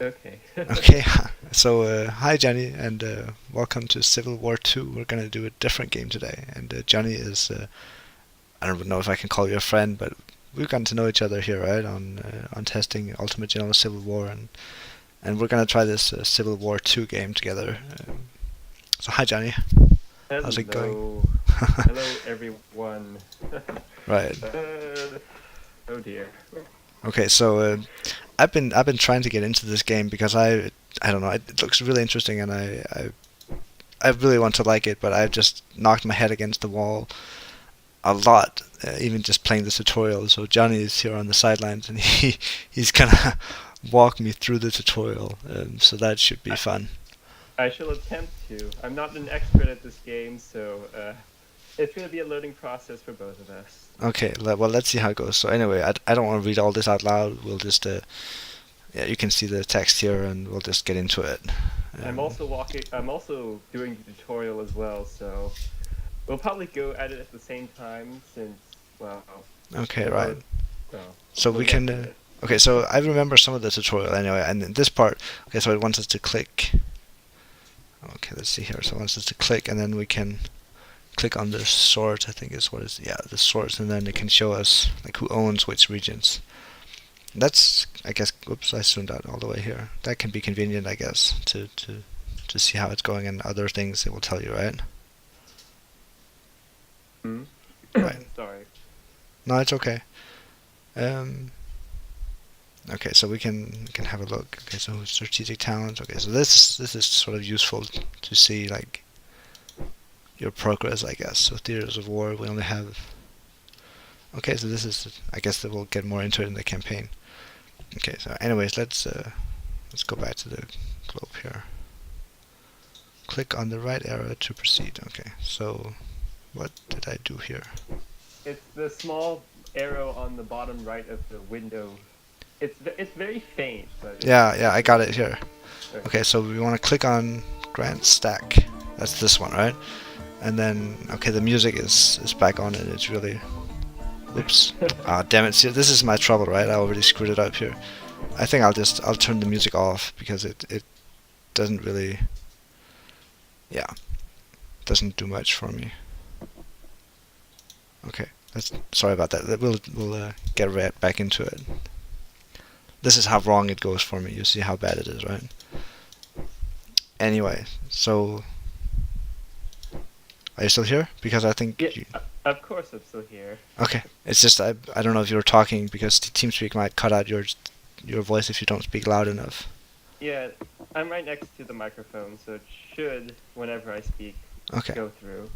Okay. Okay, so hi Johnny, and welcome to Civil War 2. We're gonna do a different game today, and Johnny is, I don't know if I can call you a friend, but we've gotten to know each other here, right, on testing Ultimate General Civil War, and we're gonna try this Civil War 2 game together. So hi Johnny, how's it going? Hello. Hello, everyone. Right. uh, oh dear. Okay, so I've been trying to get into this game because I don't know, it looks really interesting, and I really want to like it, but I've just knocked my head against the wall a lot, even just playing the tutorial. So Johnny is here on the sidelines, and he's gonna walk me through the tutorial. So that should be I, fun. I shall attempt to. I'm not an expert at this game, so it's going to be a learning process for both of us. Okay, well let's see how it goes. So anyway, I don't want to read all this out loud. We'll just yeah, you can see the text here, and we'll just get into it. I'm Um, also walking. I'm also doing the tutorial as well, so we'll probably go at it at the same time since, well, okay, we're right. both. So So we'll we get can. to it. Okay, so I remember some of the tutorial anyway, and in this part, okay, so it wants us to click. Okay, let's see here. So it wants us to click, and then we can click on the sort. I think is what is yeah the sort, and then it can show us like who owns which regions. That's I guess. Oops, I zoomed out all the way here. That can be convenient, I guess, to see how it's going and other things it will tell you, right? Hmm? Right. Sorry. No, it's okay. Um. Okay, so we can have a look. Okay, so strategic talents. Okay, so this is sort of useful to see like your progress, I guess. So theaters of war, we only have. Okay, so this is. I guess that we'll get more into it in the campaign. Okay, so anyways, let's go back to the globe here. Click on the right arrow to proceed. Okay, so what did I do here? It's the small arrow on the bottom right of the window. It's very faint, but Yeah, I got it here. okay. Okay, so we want to click on Grant Stack. That's this one, right? And then, okay, the music is back on, and it's really. Oops. Ah, damn it. See, this is my trouble, right? I already screwed it up here. I think I'll turn the music off because it doesn't really, yeah, doesn't do much for me. Okay, that's sorry about that. We'll get right back into it. This is how wrong it goes for me. You see how bad it is, right? Anyway, so are you still here? Because I Yeah, think you, of course I'm still here. okay. It's just I don't know if you were talking because TeamSpeak might cut out your voice if you don't speak loud enough. Yeah, I'm right next to the microphone, so it should, whenever I speak, Okay, go through.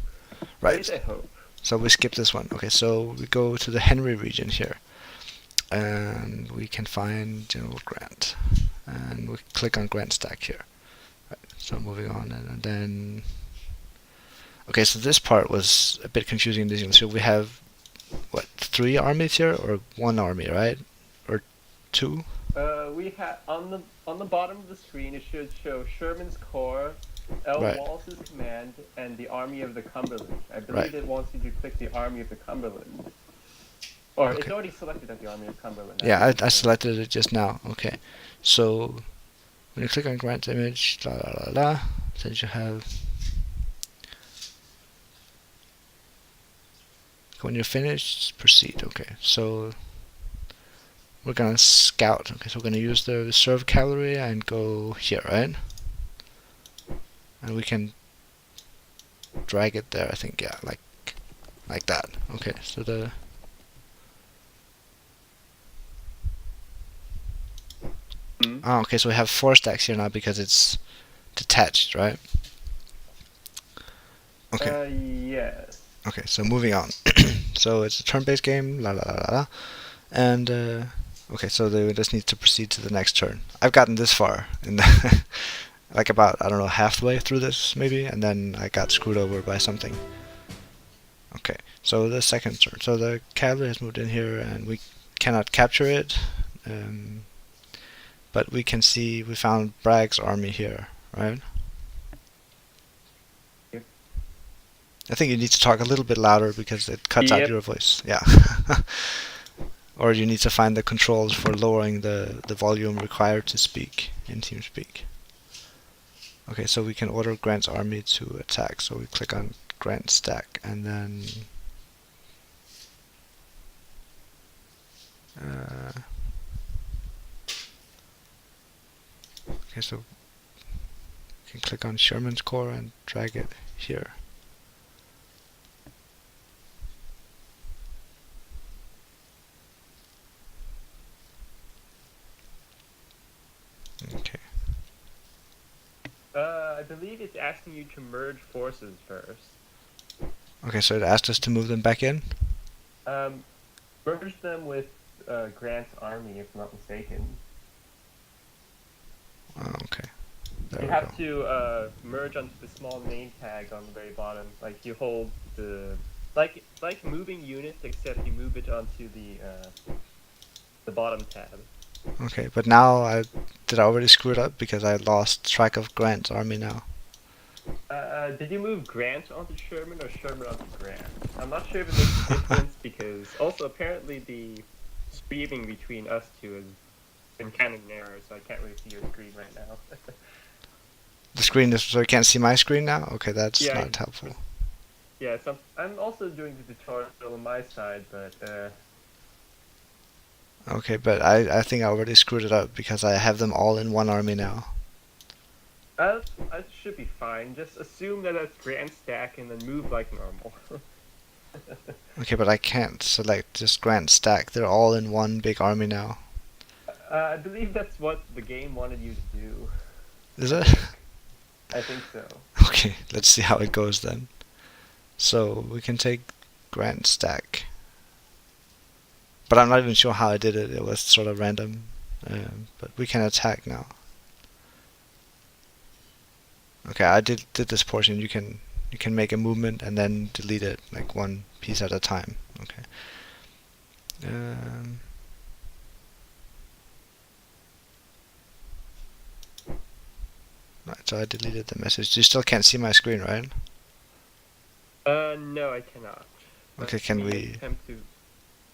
At least right. I hope. So we skip this one. Okay, so we go to the Henry region here, and we can find General Grant, and we click on Grant Stack here. Right. So moving on, and then okay, so this part was a bit confusing. So we have what, three armies here or one army, right? Or two? We have on the bottom of the screen it should show Sherman's Corps, L. Right, Wallace's command, and the Army of the Cumberland. I right. believe it wants you to click the Army of the Cumberland. Or it's Okay. already selected at the Army of Cumberland, I Yeah, believe I so. selected it just now. Okay, so when you click on Grant image, la la la la, then you have. When you're finished, proceed. Okay, so we're gonna scout. Okay, so we're gonna use the reserve cavalry and go here, right? And we can drag it there. I think, yeah, like that. Okay, so the Hmm? okay, so we have four stacks here now because it's detached, right? Okay, Yes. okay. So moving on. So it's a turn-based game. La la la la la. And okay, so they just need to proceed to the next turn. I've gotten this far in the like about I don't know halfway through this maybe, and then I got screwed over by something. Okay, so the second turn. So the cavalry has moved in here, and we cannot capture it. Um, but we can see we found Bragg's army here, right? Yep. I think you need to talk a little bit louder because it cuts out Yep. your voice. Yeah. Or you need to find the controls for lowering the volume required to speak in TeamSpeak. Okay, so we can order Grant's army to attack. So we click on Grant stack and then okay, so we can click on Sherman's Corps and drag it here. Okay. I believe it's asking you to merge forces first. Okay, so it asked us to move them back in? Merge them with Grant's army, if I'm not mistaken. Oh, okay. There You we have go. to merge onto the small name tag on the very bottom. Like you hold the like moving units, except you move it onto the bottom tab. Okay, but now did I already screw it up because I lost track of Grant's army now? Did you move Grant onto Sherman or Sherman onto Grant? I'm not sure if it makes a difference because also apparently the streaming between us two has been kind of narrow, so I can't really see your screen right now. The screen is so you can't see my screen now? Okay, that's Yeah, not helpful. yeah. I'm also doing the tutorial on my side, but Okay, but I think I already screwed it up because I have them all in one army now. I should be fine. Just assume that that's Grant stack and then move like normal. Okay, but I can't select just Grant stack. They're all in one big army now. I believe that's what the game wanted you to do. Is I it? think. I think so. Okay, let's see how it goes then. So we can take Grant stack. But I'm not even sure how I did it. It was sort of random. But we can attack now. Okay, I did this portion. You can make a movement and then delete it like one piece at a time. Okay. Right, so I deleted the message. You still can't see my screen, right? No, I cannot. Okay, can we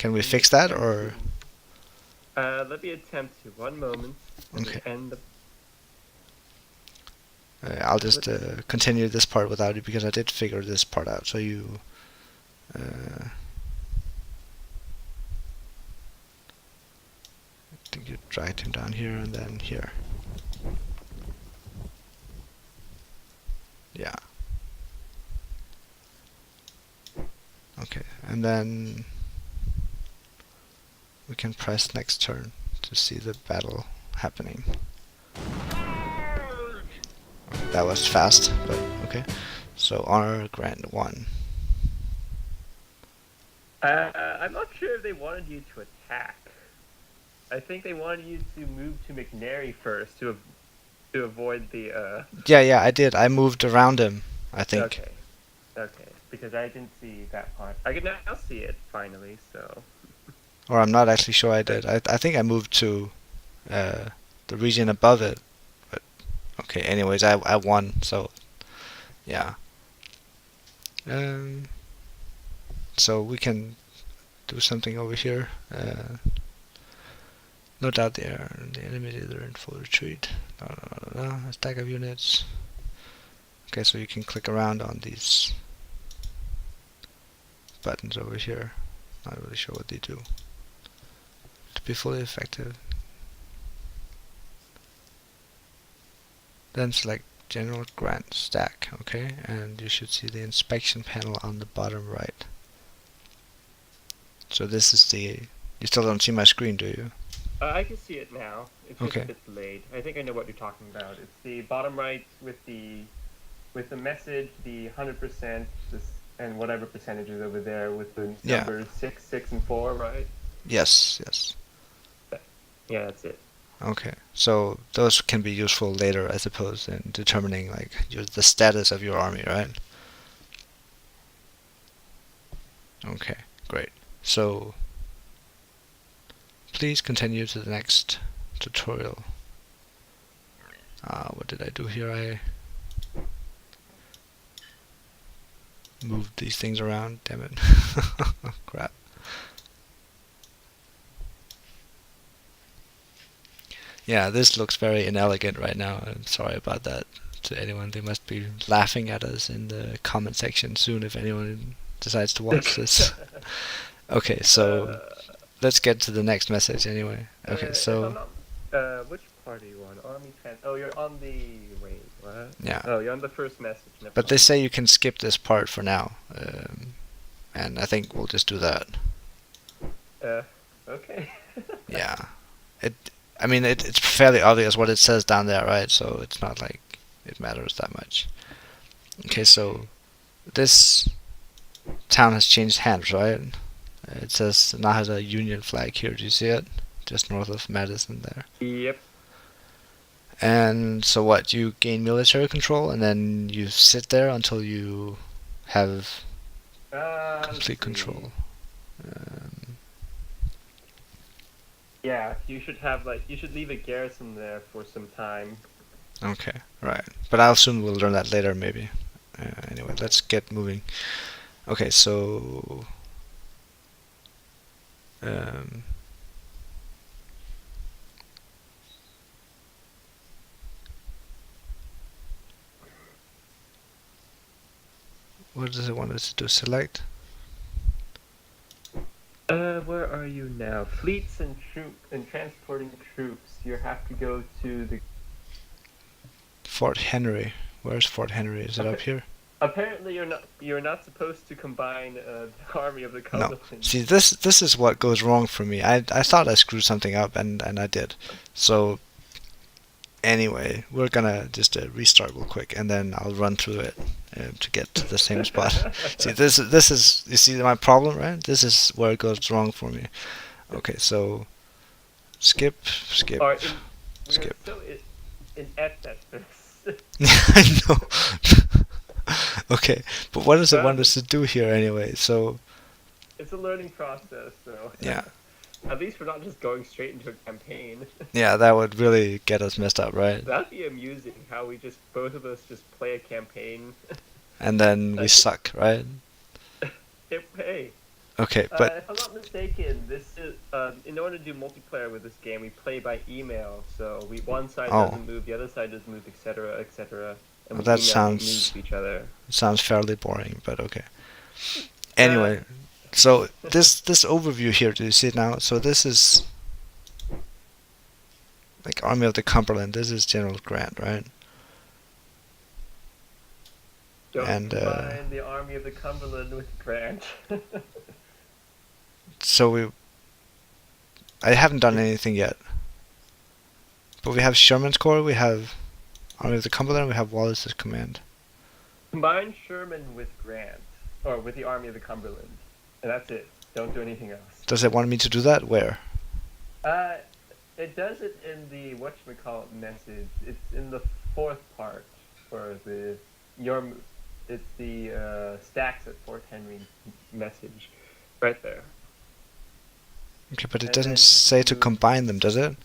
Let me fix that attempt or? let me attempt to. One moment. Let Okay. me end the. I'll just continue this part without you because I did figure this part out. So you. I think you dragged him down here and then here. Yeah. Okay, and then we can press next turn to see the battle happening. That was fast, but okay. So honor Grant 1. I'm not sure if they wanted you to attack. I think they wanted you to move to McNary first to avoid the. Yeah, I did. I moved around him, I think. Okay, because I didn't see that part. I can now see it finally. So. Or I'm not actually sure I did. I think I moved to uh, the region above it. But okay, anyways, I won, so yeah. Um, so we can do something over here. No doubt the enemy leader in full retreat. A stack of units. Okay, so you can click around on these buttons over here. Not really sure what they do. To be fully effective, then select General Grant Stack, okay, and you should see the inspection panel on the bottom right. So this is the. You still don't see my screen, do you? I can see it now. It's just Okay. a bit delayed. I think I know what you're talking about. It's the bottom right with the message, the 100%, and whatever percentage is over there with the numbers 6, 6, and 4, right? Yes. Yeah, that's it. Okay, so those can be useful later, I suppose, in determining like the status of your army, right? Okay, great. So please continue to the next tutorial. What did I do here? I moved these things around, damn it. Crap. Yeah, this looks very inelegant right now. I'm sorry about that to anyone. They must be laughing at us in the comment section soon if anyone decides to watch this. Okay, so uh, let's get to the next message anyway. Okay, if I'm so not, which part are you on? Army trans. Oh, you're on the. Wait, what? yeah, Oh, you're on the first message. Never but they mind. say you can skip this part for now, and I think we'll just do that. Uh, okay. Yeah, it. I mean, it's fairly obvious what it says down there, right? So it's not like it matters that much. Okay, so this town has changed hands, right? It says now has a Union flag here. Do you see it? Just north of Madison there. Yep. And so what? You gain military control, and then you sit there until you have Let's complete see. control. Um, Yeah, you should have you should leave a garrison there for some time. okay, right. But I'll assume we'll learn that later, maybe. Anyway, let's get moving. Okay, so um, what does it want us to do? Select Where are you now? Fleets and transporting troops. You have to go to the. Fort Henry. Where's Fort Henry? Is it up Appa- here? Apparently, you're not supposed to combine the army of the No. Cumberland. See, this is what goes wrong for me. I thought I screwed something up, and I did. So anyway, we're gonna just restart real quick, and then I'll run through it to get to the same spot. See, this is you see my problem, right? This is where it goes wrong for me. Okay, so skip, skip, Or we are skip. so inept at this. I know. Okay, but what does it Well, want us to do here anyway? So it's a learning process, so yeah, at least we're not just going straight into a campaign. yeah, that would really get us messed up, right? That'd be amusing. How we just both of us just play a campaign. And then we Like, suck, right? hey, Okay, but if I'm not mistaken, this is in order to do multiplayer with this game, we play by email. So one side oh, doesn't move, the other side doesn't move, etc., etc., and well, we that email news sounds to each other. sounds fairly boring, but okay. Uh, Anyway, so this overview here, do you see it now? So this is like Army of the Cumberland. This is General Grant, right? don't And combine the army of the Cumberland with Grant. so I haven't done anything yet, but we have Sherman's Corps, we have Army of the Cumberland, we have Wallace's command. Combine Sherman with Grant, or with the army of the Cumberland, and that's it. Don't do anything else. Does it want me to do that? Where? Uh, it does it in the whatchamacallit message. It's in the fourth part for the your. It's the stacks at Fort Henry message, right there. Okay, but it And doesn't then say to move. combine them, does it?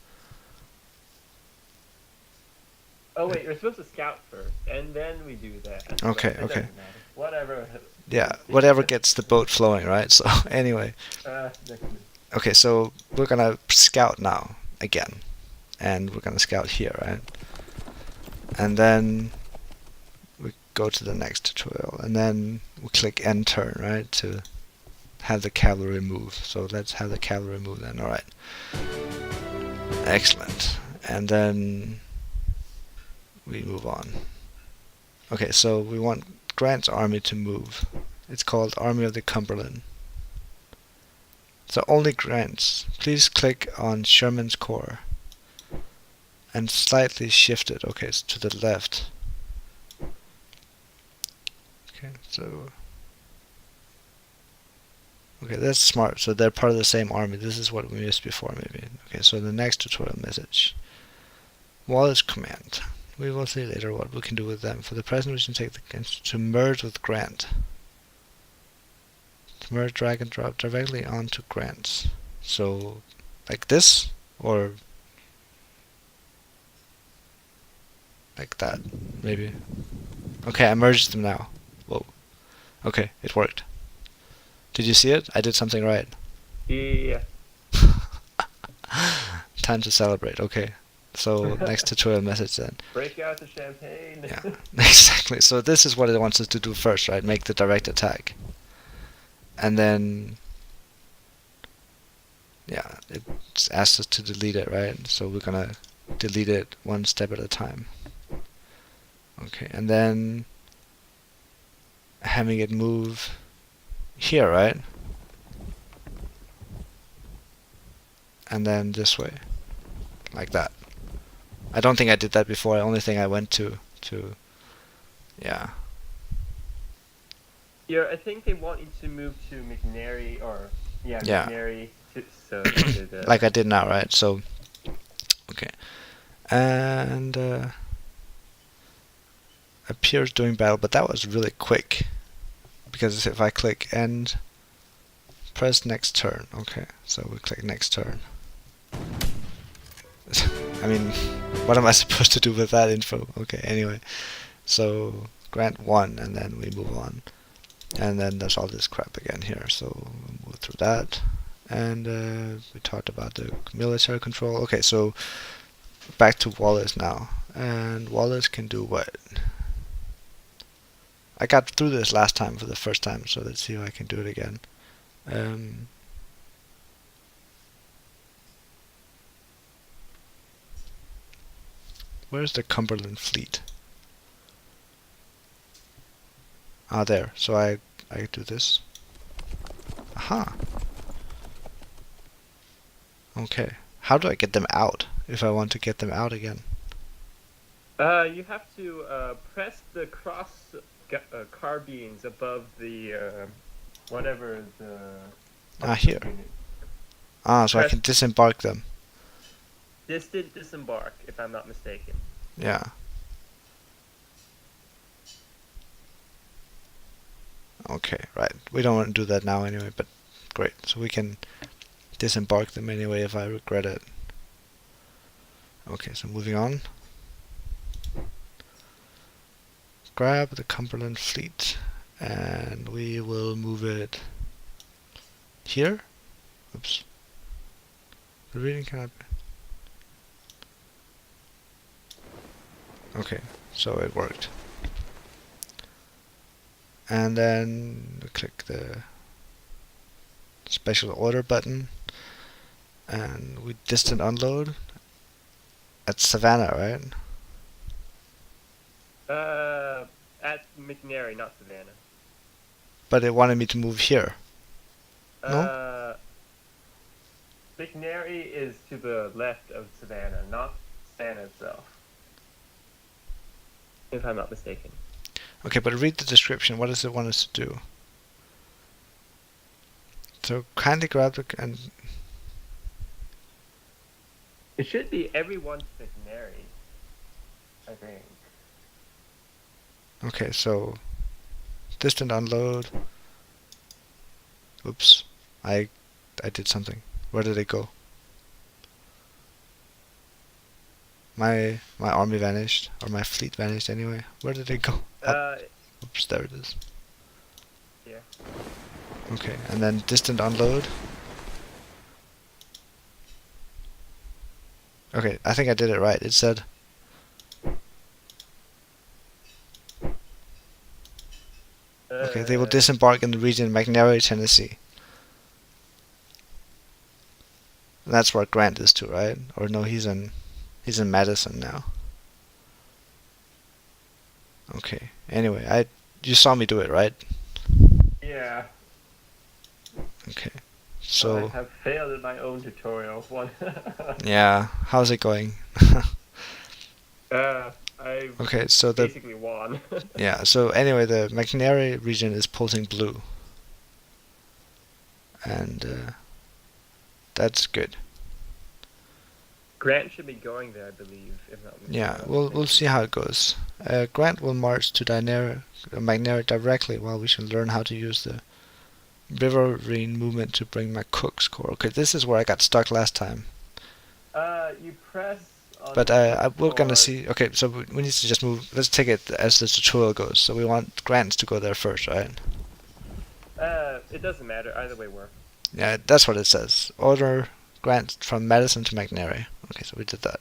Oh wait, you're supposed to scout first, and then we do that. But Okay, it okay. doesn't matter. Whatever. Yeah, whatever gets the boat flowing, right? So anyway, Next. okay, so we're gonna scout now again, and we're gonna scout here, right? And then we go to the next tutorial, and then we click end turn, right, to have the cavalry move. So let's have the cavalry move then. All right, excellent. And then we move on. Okay, so we want Grant's army to move. It's called Army of the Cumberland. So only Grant's. Please click on Sherman's Corps and slightly shift it. Okay, it's to the left. Okay, so okay, that's smart. So they're part of the same army. This is what we missed before, maybe. Okay, so the next tutorial message. Wallace command. We will see later what we can do with them. For the present, we can take the to merge with Grant. To merge, drag and drop directly onto Grant's. So, like this, or like that, maybe. Okay, I merged them now. Whoa. Okay, it worked. Did you see it? I did something right. Yeah. Time to celebrate. Okay. So next tutorial message then. Break out the champagne. Yeah, exactly. So this is what it wants us to do first, right? Make the direct attack. And then, yeah, it asks us to delete it, right? So we're gonna delete it one step at a time. Okay, and then having it move here, right? And then this way, like that. I don't think I did that before. The only thing I went to, yeah. Yeah, I think they want you to move to McNary or Yeah. McNary so you could, Like I did now, right? So, okay. And appears during battle, but that was really quick. Because if I click end, press next turn. Okay, so we click next turn. I mean, what am I supposed to do with that info? Okay, anyway. So, grant 1, and then we move on. And then there's all this crap again here, so we'll move through that. And we talked about the military control. Okay, so back to Wallace now. And Wallace can do what? I got through this last time for the first time, so let's see if I can do it again. Where's the Cumberland fleet? Ah, there. So I do this. Aha. Okay. How do I get them out if I want to get them out again? you have to press the cross carbines above the whatever the Here. unit. So I can disembark them. Distant disembark, if I'm not mistaken. Yeah. Okay, right. We don't want to do that now anyway, but great. So we can disembark them anyway if I regret it. Okay, so moving on. Grab the Cumberland fleet and we will move it here. Oops. The reading cannot be. Okay, so it worked. And then we click the special order button and we distant unload at Savannah, right? At McNary, not Savannah. But it wanted me to move here. No? McNary is to the left of Savannah, not Savannah itself. If I'm not mistaken. Okay, but read the description. What does it want us to do? So kindly grab the and it should be everyone to McNary, I think. okay, so distant unload. Oops, I did something. Where did it go? My army vanished, or my fleet vanished anyway. Where did it go? Oops, there it is. Yeah. Okay, and then distant unload. Okay, I think I did it right. It said okay, they will disembark in the region McNary, Tennessee. And that's where Grant is to, right? Or no, he's in Madison now. Okay. Anyway, you saw me do it, right? Yeah. Okay. So I have failed in my own tutorial. yeah, how's it going? I've okay, so basically won. yeah. So anyway, the McNary region is pulsing blue, and that's good. Grant should be going there, I believe. If not, Yeah, we'll see how it goes. Grant will march to McNary directly, while we should learn how to use the riverine movement to bring my Cook's Core. Okay, this is where I got stuck last time. You press. But we're gonna see. Okay, so we need to just move. Let's take it as the tutorial goes. So we want Grant to go there first, right? It doesn't matter. Either way works. Yeah, that's what it says. Order Grant from Madison to McNary. Okay, so we did that.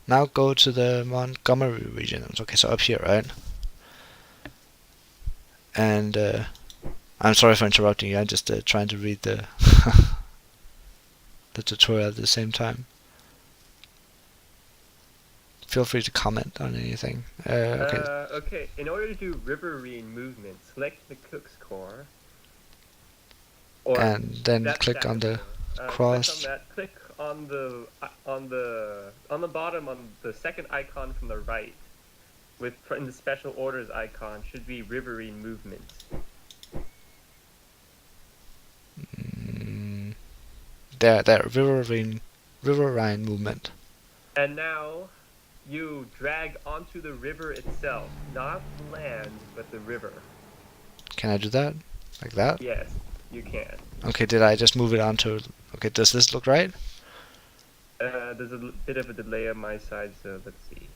Now go to the Montgomery region. Okay, so up here, right? And I'm sorry for interrupting you. I'm just trying to read the the tutorial at the same time. Feel free to comment on anything. Okay. Okay. In order to do riverine movement, select the Cook's core. Or And then that click stack on of the four. Click on cross. that. Click on the bottom on the second icon from the right. In the special orders icon should be riverine movement. There, riverine movement. And now you drag onto the river itself, not land, but the river. Can I do that? Like that? Yes, you can. Okay, did I just move it onto... Okay, does this look right? There's a bit of a delay on my side, so let's see.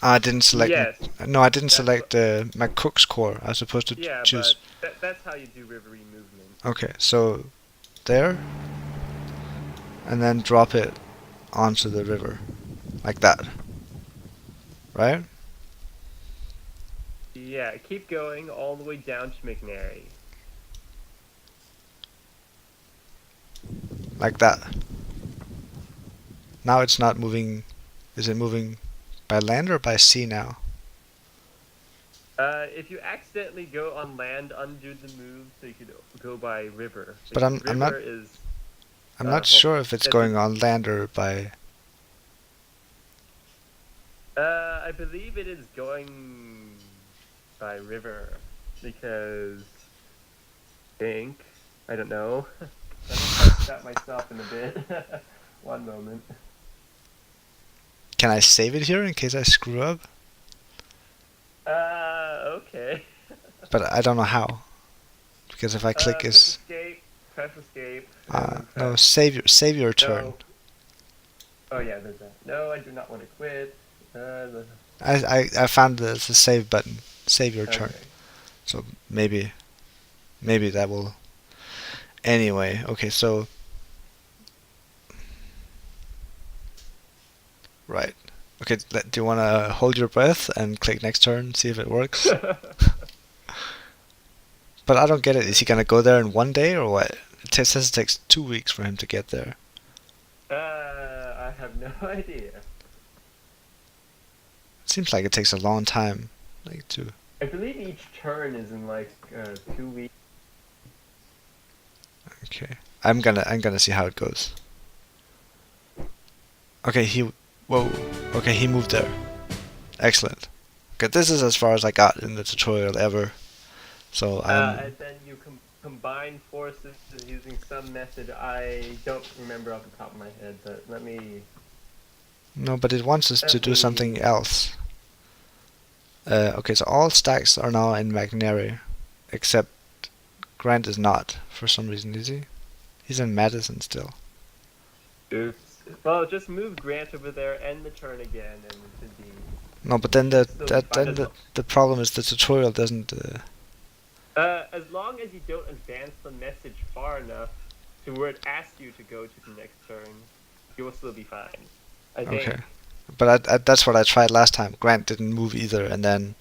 I didn't select... Yes. No, I didn't select my cook's core. I was supposed to Yeah, choose... but that's how you do riverine movement. Okay, so there, and then drop it onto the river, like that, right? Yeah, keep going all the way down to McNary. Like that. Now it's not moving. Is it moving by land or by sea now? If you accidentally go on land, undo the move so you could go by river. But I'm not. I'm not sure if it's going on land or by. I believe it is going by river because I don't know. Let me test that myself in a bit. One moment. Can I save it here in case I screw up? Okay. But I don't know how. Because if I click is. Press escape. No, save your turn. No. Oh yeah, there's that. No, I do not want to quit. I found the save button. Save your turn. So maybe that will. Anyway, okay, so right. Okay, do you want to hold your breath and click next turn, see if it works? But I don't get it. Is he gonna go there in one day or what? It says it takes 2 weeks for him to get there. I have no idea. Seems like it takes a long time, like to. I believe each turn is in like 2 weeks. Okay, I'm gonna see how it goes. Okay, whoa. Okay, he moved there. Excellent. Okay, this is as far as I got in the tutorial ever. So and then you combine forces using some method I don't remember off the top of my head, but let me. No, but it wants us to do something else. Okay, so all stacks are now in McNary, except Grant is not for some reason, is he? He's in Madison still. Oops. Well, just move Grant over there, end the turn again, and it should be. No, but then the problem is the tutorial doesn't. As long as you don't advance the message far enough to where it asks you to go to the next turn, you will still be fine. I think. Okay, but that's what I tried last time. Grant didn't move either, and then.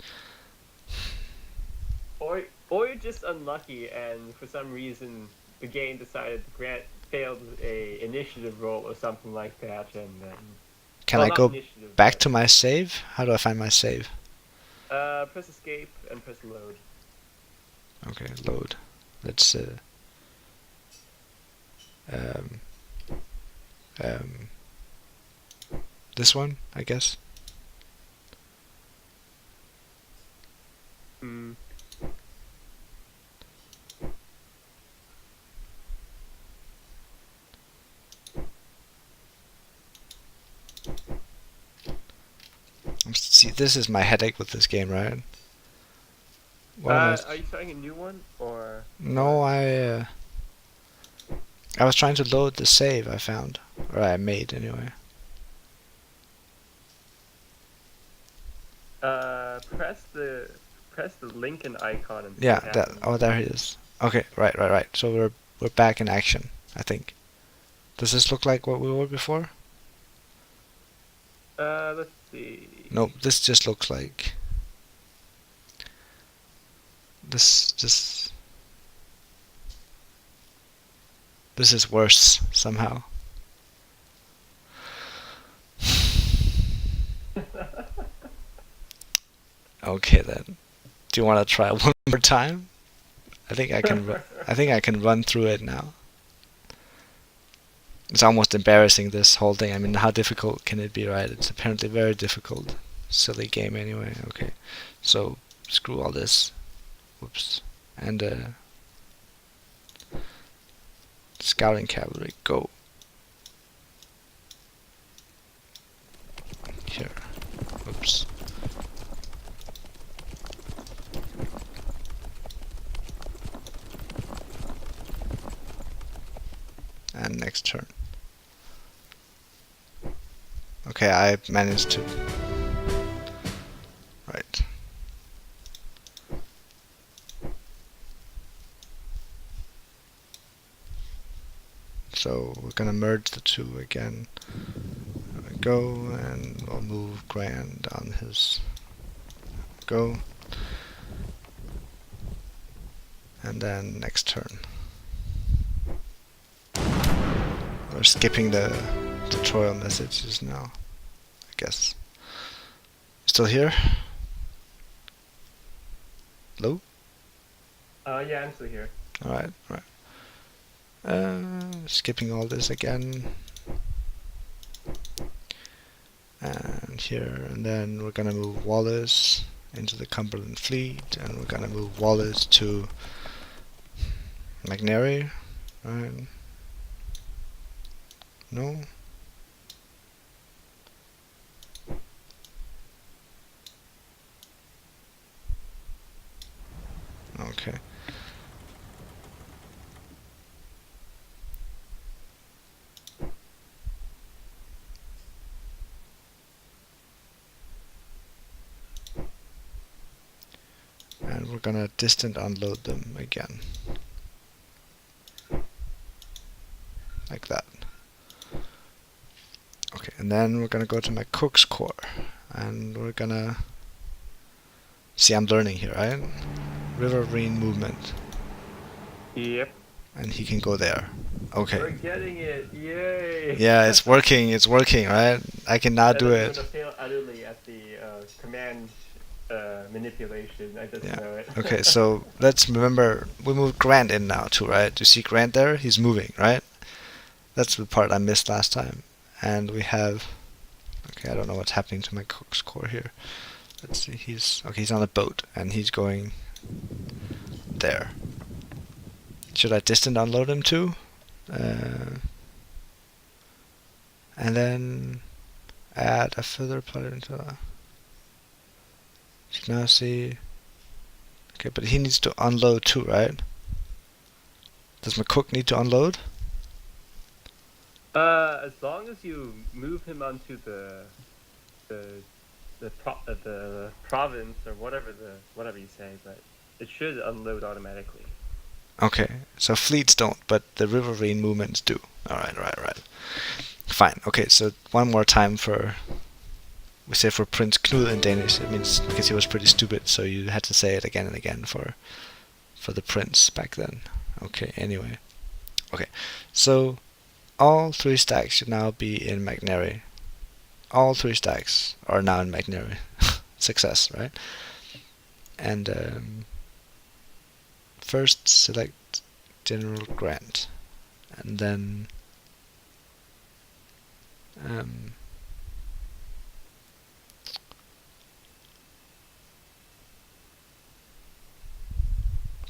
Or you're just unlucky, and for some reason the game decided Grant failed a initiative roll or something like that, and then. Can I go back to my save? How do I find my save? Press escape and press load. Okay, load. Let's this one, I guess. Hmm. See, this is my headache with this game, right? Are you starting a new one, or? No, I was trying to load the save I found, or I made anyway. Press press the Lincoln icon and see Yeah, what that. happens. Oh, there he is. Okay, right. So we're back in action, I think. Does this look like what we were before? Let's see. Nope, this just looks like this this is worse somehow. Okay then. Do you want to try one more time? I think I can. I think I can run through it now. It's almost embarrassing, this whole thing. I mean, how difficult can it be, right? It's apparently very difficult. Silly game anyway. Okay, so screw all this. Whoops. And scouting cavalry, go. Here. Whoops. And next turn. Okay, I managed to. Right. So we're gonna merge the two again. There we go, and we'll move Grand on his go. And then next turn. We're skipping the tutorial messages now, I guess. Still here? Hello? Yeah, I'm still here. Alright. Skipping all this again. And here, and then we're gonna move Wallace into the Cumberland Fleet, and we're gonna move Wallace to McNary, right? No? Okay. And we're gonna distant unload them again. Like that. Okay, and then we're gonna go to my Cook's Corps, and we're gonna see, I'm learning here, right? Riverine movement, Yep. and he can go there. We're Okay. getting it! Yay! Yeah, it's working, right? I can now do I'm it. gonna fail utterly at the command manipulation. I just Yeah. know it. Okay, so let's remember, we moved Grant in now too, right? Do you see Grant there? He's moving, right? That's the part I missed last time. And we have, okay, I don't know what's happening to my Cook's Corps here. Let's see, he's on a boat, and he's going there. Should I distant unload him too? And then add a further player into that. So now see. Okay, but he needs to unload too, right? Does McCook need to unload? As long as you move him onto the province or whatever you say, but it should unload automatically. Okay, so fleets don't, but the riverine movements do. Alright. Fine. Okay, so one more time we say for Prince Knud in Danish. It means because he was pretty stupid, so you had to say it again and again for the prince back then. Okay, anyway. Okay, so all 3 stacks should now be in McNary. All 3 stacks are now in McNary. Success, right? And first select General Grant, and then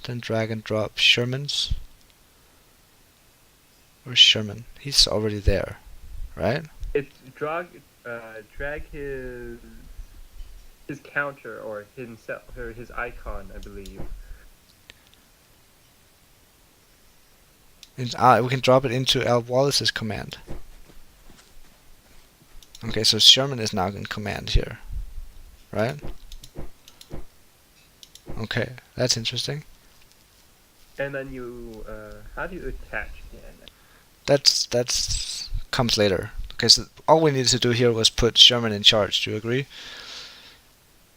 then drag and drop Sherman's. Where's Sherman? He's already there, right? It's drag his counter or himself or his icon, I believe. We can drop it into Al Wallace's command. Okay, so Sherman is now in command here, right? Okay, that's interesting. And then you, how do you attach again? That's comes later. Okay, so all we needed to do here was put Sherman in charge. Do you agree?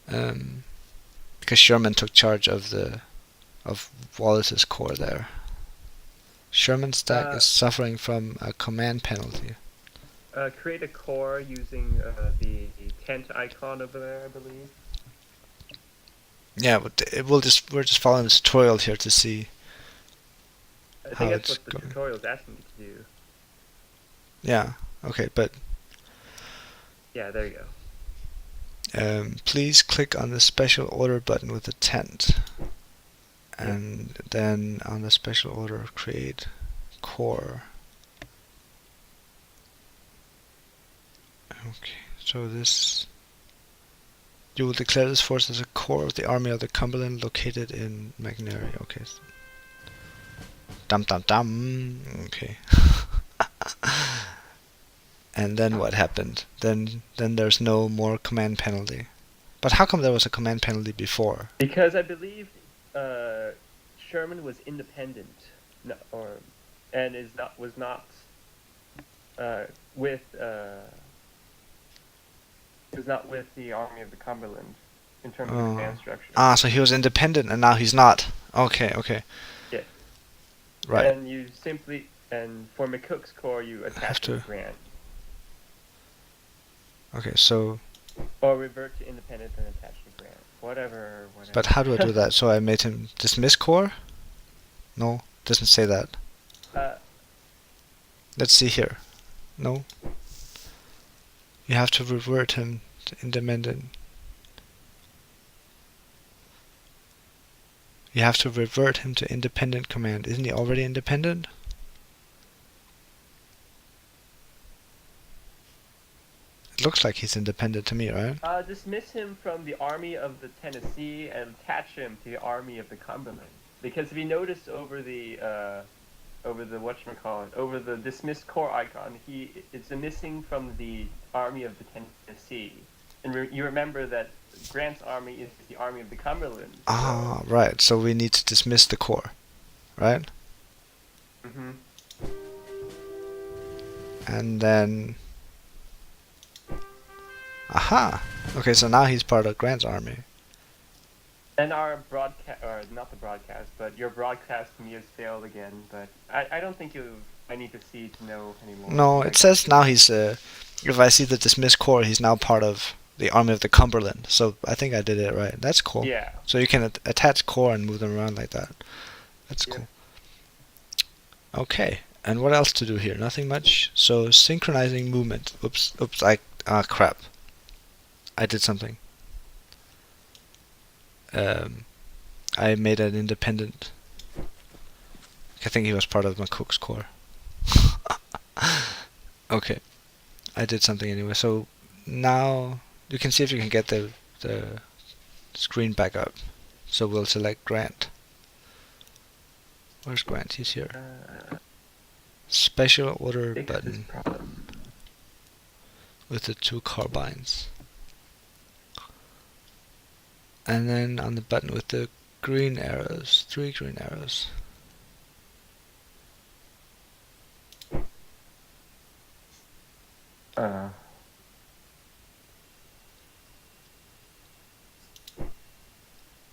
Because Sherman took charge of Wallace's corps there. Sherman's stack Uh, is suffering from a command penalty. Create a core using the tent icon over there, I believe. Yeah, but we're just following the tutorial here to see I think how that's it's what the going. tutorial is asking you to do. Yeah. Okay, but Yeah, there you go. please click on the special order button with the tent, Yeah. and then on the special order create core. Okay, so this you will declare this force as a core of the Army of the Cumberland located in McNairy. Okay. Dum dum dum. Okay. And then what happened? Then there's no more command penalty. But how come there was a command penalty before? Because I believe Sherman was independent, no, and was not with was not with the Army of the Cumberland in terms of command structure. So he was independent and now he's not. Okay, okay. Yeah. Right. And you simply for McCook's corps you attach to Grant. Okay, so. Or revert to independent and attach to Grant. Whatever. But how do I do that? So I made him dismiss corps? No, doesn't say that. Let's see here. No. You have to revert him to independent. You have to revert him to independent command. Isn't he already independent? It looks like he's independent to me, right? Dismiss him from the Army of the Tennessee and attach him to the Army of the Cumberland. Because if you notice over the whatchamacallit, over the dismissed corps icon, he is missing from the Army of the Tennessee. And you remember that Grant's army is the Army of the Cumberland. So. Ah, right. So we need to dismiss the corps, right? Mm-hmm. And then. Aha! Okay, so now he's part of Grant's army. And our broadcast, or not the broadcast, but your broadcast to me has failed again. But I don't think I need to see to know anymore. No, it says now he's. If I see the dismissed corps, he's now part of the Army of the Cumberland. So I think I did it right. That's cool. Yeah. So you can attach corps and move them around like that. That's cool. Okay. And what else to do here? Nothing much. So synchronizing movement. Oops. Crap. I did something. I made an independent. I think he was part of McCook's corps. Okay. I did something anyway. So now you can see if you can get the screen back up. So we'll select Grant. Where's Grant? He's here. Special order button with the 2 carbines. And then on the button with the green arrows, 3 green arrows.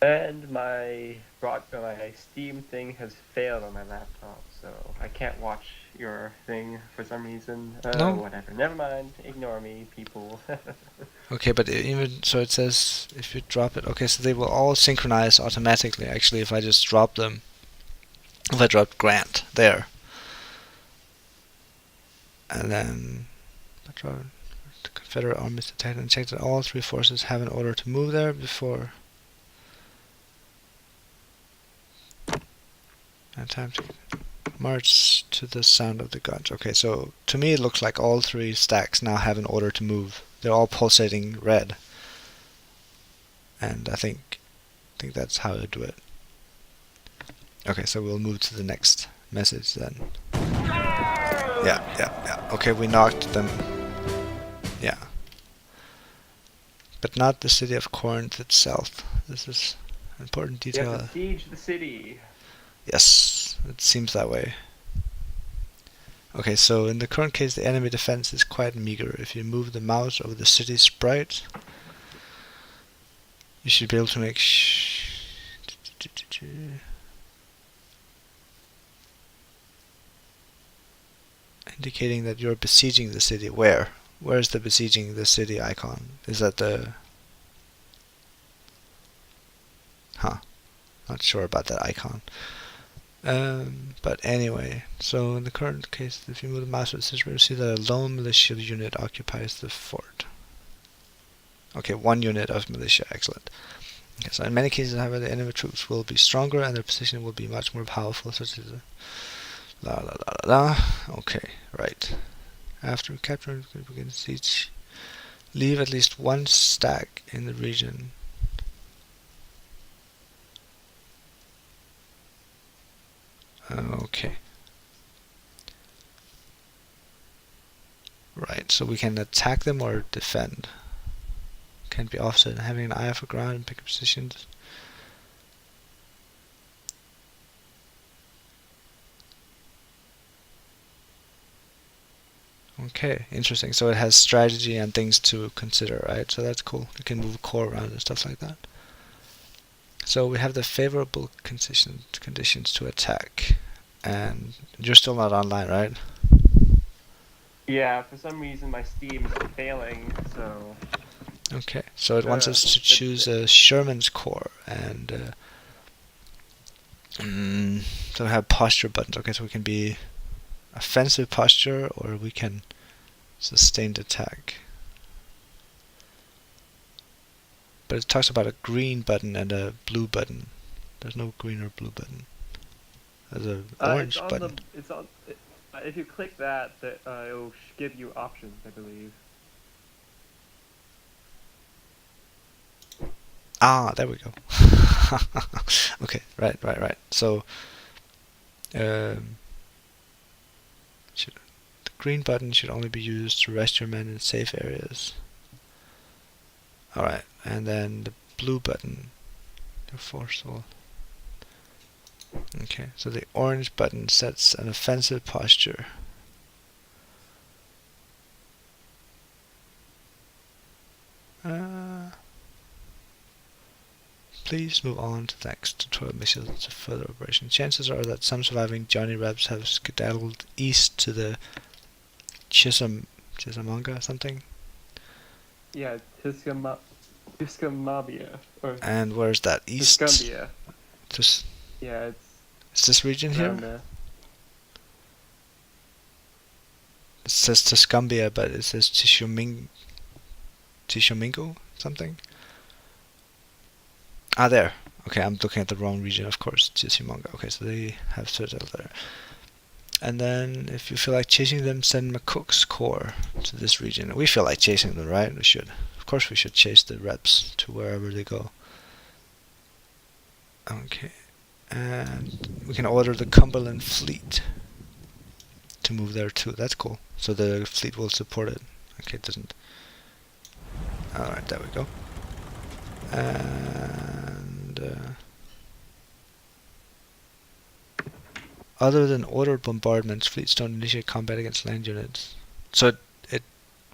And my Steam thing has failed on my laptop, so I can't watch your thing for some reason. No. Whatever. Never mind. Ignore me, people. Okay, but even so, it says if you drop it. Okay, so they will all synchronize automatically. Actually, if I just drop them, if I drop Grant there, and then the Confederate armies detected and checked that all 3 forces have an order to move there before. And time to march to the sound of the guns. Okay, so to me it looks like all 3 stacks now have an order to move. They're all pulsating red. And I think that's how to do it. Okay, so we'll move to the next message then. Yeah. Okay, we knocked them. Yeah. But not the city of Corinth itself. This is Important You have to detail. siege the city. Yes, it seems that way. Okay, so in the current case, the enemy defense is quite meager. If you move the mouse over the city sprite, you should be able to make indicating that you're besieging the city. Where? Where's the besieging the city icon? Is that the... Huh. Not sure about that icon. But anyway, so in the current case, if you move the mouse over the city sprite, you see that a lone militia unit occupies the fort. Okay, 1 unit of militia. Excellent. Okay, so in many cases, however, the enemy troops will be stronger and their position will be much more powerful, such as la la la la la. Okay, right. After capturing, begin siege. Leave at least 1 stack in the region. Okay. Right, so we can attack them or defend. Can't be offset. Having an eye for ground and pick up positions. Okay, interesting. So it has strategy and things to consider, right? So that's cool. You can move core around and stuff like that. So we have the favorable conditions to attack. And you're still not online, right? Yeah, for some reason my Steam is failing, so... Okay, so it wants us to choose a Sherman's core, and so we have posture buttons. Okay, so we can be offensive posture, or we can sustained attack. But it talks about a green button and a blue button. There's no green or blue button. There's an orange button. It's on. If you click that, it'll give you options, I believe. Ah, there we go. Okay, right. So, the green button should only be used to rest your men in safe areas. Alright, and then the blue button, the forceful. Okay, so the orange button sets an offensive posture. Please move on to the next tutorial mission to further operation. Chances are that some surviving Johnny Rebs have skedaddled east to the Chisamanga something. Yeah, Tiskamabia. Or And where's that? East? Tiscambia. This, Yeah, is this region here? there. It says Tiscambia, but it says Tishomingo something? Ah, there. Okay, I'm looking at the wrong region, of course. Tishomingo. Okay, so they have settled there. And then, if you feel like chasing them, send McCook's core to this region. We feel like chasing them, right? We should. Of course we should chase the reps to wherever they go. Okay. And we can order the Cumberland fleet to move there too. That's cool. So the fleet will support it. Okay, it doesn't. Alright, there we go. And other than ordered bombardments, fleets don't initiate combat against land units. So it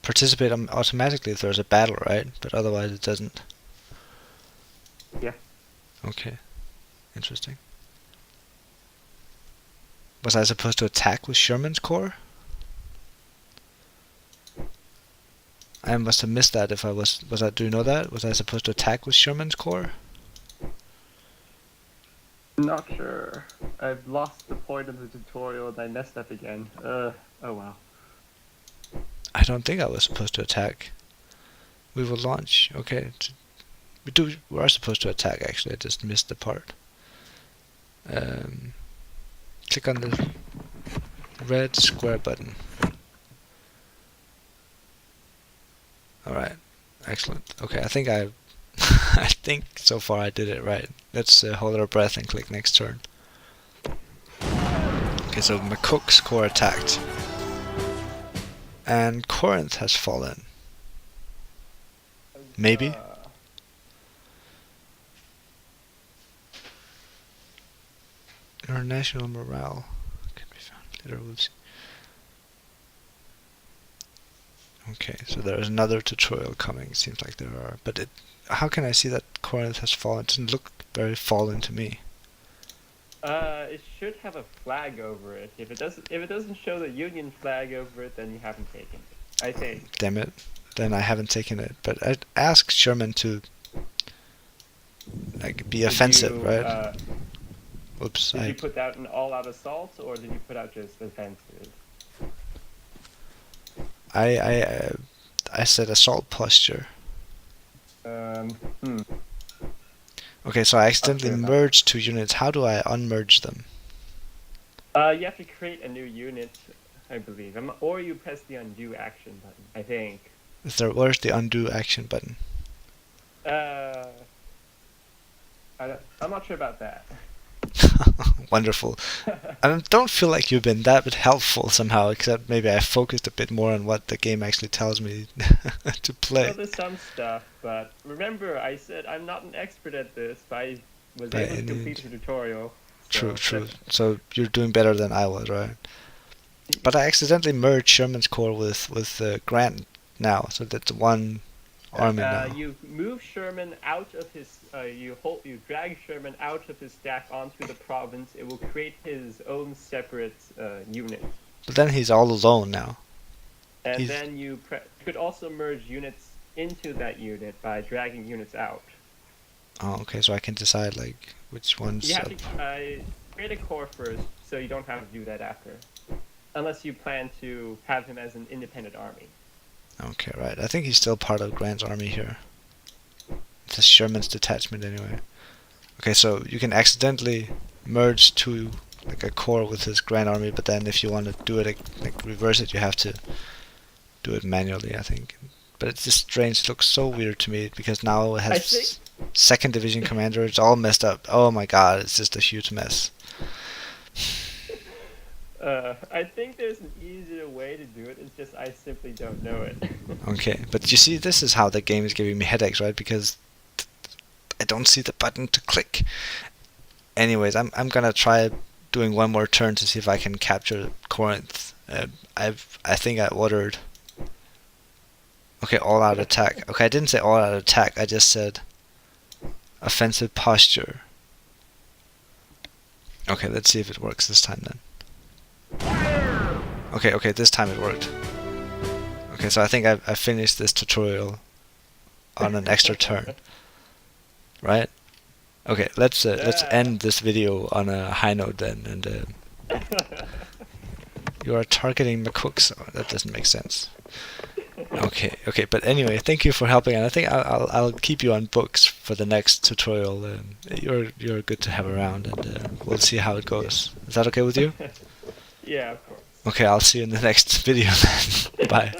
participates automatically if there's a battle, right? But otherwise it doesn't. Yeah. Okay. Interesting. Was I supposed to attack with Sherman's Corps? I must have missed that if I was I, do you know that? Was I supposed to attack with Sherman's Corps? Not sure. I've lost the point of the tutorial and I messed up again. Oh wow. I don't think I was supposed to attack. We will launch. Okay. We are supposed to attack actually, I just missed the part. Click on the red square button. Alright, excellent. Okay, I think I think so far I did it right. Let's hold our breath and click next turn. Okay, so McCook's core attacked. And Corinth has fallen. Maybe? International morale can be found later. We'll see. Okay, so there's another tutorial coming. Seems like there are, but how can I see that Corinth has fallen? It doesn't look very fallen to me. It should have a flag over it. If it doesn't show the Union flag over it, then you haven't taken it, I think. Damn it. Then I haven't taken it. But I asked Sherman to like be offensive, right? Oops. Did you put out an all-out assault, or did you put out just offensive? I said assault posture. Hmm. Okay, so I accidentally Okay, merged two units. How do I unmerge them? You have to create a new unit, I believe, or you press the undo action button, I think. Where's the undo action button? I'm not sure about that. Wonderful. I don't feel like you've been that helpful somehow, except maybe I focused a bit more on what the game actually tells me to play. Well, there's some stuff, but remember, I said I'm not an expert at this, but I was able to complete the tutorial. True. So you're doing better than I was, right? But I accidentally merged Sherman's Corps with Grant now, so that's one army now. You move Sherman out of his. You drag Sherman out of his stack onto the province. It will create his own separate unit. But then he's all alone now. And then you could also merge units into that unit by dragging units out. Oh, okay. So I can decide like which ones. You have to create a core first, so you don't have to do that after, unless you plan to have him as an independent army. Okay, right. I think he's still part of Grant's army here. It's a Sherman's detachment anyway. Okay, so you can accidentally merge two, like a corps with his Grand army, but then if you want to do it, like reverse it, you have to do it manually, I think. But it's just strange. It looks so weird to me because now it has second division commander. It's all messed up. Oh my god, it's just a huge mess. I think there's an easier way to do it. It's just I simply don't know it. Okay, but you see, this is how the game is giving me headaches, right? Because I don't see the button to click. Anyways, I'm gonna try doing one more turn to see if I can capture Corinth. I think I ordered. Okay, all-out attack. Okay, I didn't say all-out attack. I just said offensive posture. Okay, let's see if it works this time then. Okay, this time it worked. Okay, so I think I finished this tutorial on an extra turn. Right? Okay, let's end this video on a high note then. And you are targeting McCooks. Oh, that doesn't make sense. Okay, but anyway, thank you for helping, and I think I'll keep you on books for the next tutorial. You're good to have around, and we'll see how it goes. Is that okay with you? Yeah, of course. Okay, I'll see you in the next video then. Bye.